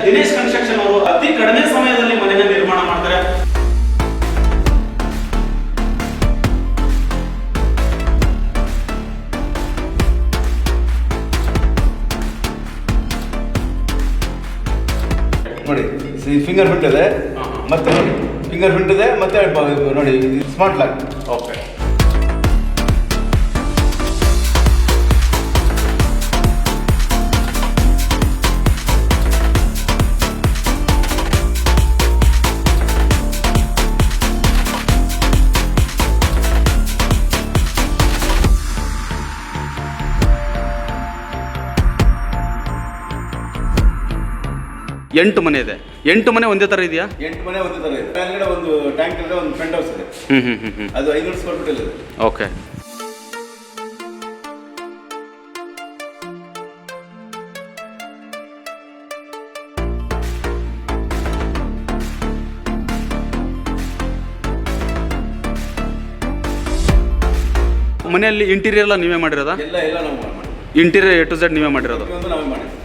Dinesh construction ಅವರು ಅತಿ ಕಡಿಮೆ ಸಮಯದಲ್ಲಿ ಮನೆಯ ನಿರ್ಮಾಣ ಮಾಡ್ತಾರೆ. ನೋಡಿ ಫಿಂಗರ್ ಪ್ರಿಂಟ್ ಇದೆ, ಮತ್ತೆ ನೋಡಿ ಫಿಂಗರ್ ಪ್ರಿಂಟ್ ಇದೆ, ಮತ್ತೆ ನೋಡಿ ಸ್ಮಾರ್ಟ್ ಲಾಕ್. ಓಕೆ, ಎಂಟು ಮನೆ ಇದೆ. 8 ಮನೆ ಒಂದೇ ತರ ಇದೆಯಾ? 8 ಮನೆ ಒಂದೇ ತರ ಇದೆ. ಮೇಲ್ಗಡೆ ಒಂದು ಟ್ಯಾಂಕ್ ಇದೆ, ಒಂದು ಪೆಂಟ್ ಹೌಸ್ ಇದೆ. ಅದು 500 ಸ್ಕ್ವೇರ್ ಫೀಟ್ ಇದೆ. ಓಕೆ, ಮನೆಯಲ್ಲಿ ಇಂಟೀರಿಯರ್ ಎಲ್ಲ ನೀವೇ ಮಾಡಿರೋದಾ? ಎಲ್ಲ ನಾವು ಮಾಡಿ ಇಂಟೀರಿಯರ್ A to Z ನೀವೇ ಮಾಡಿರೋದು? ನಾವೇ ಮಾಡಿದ್ವಿ.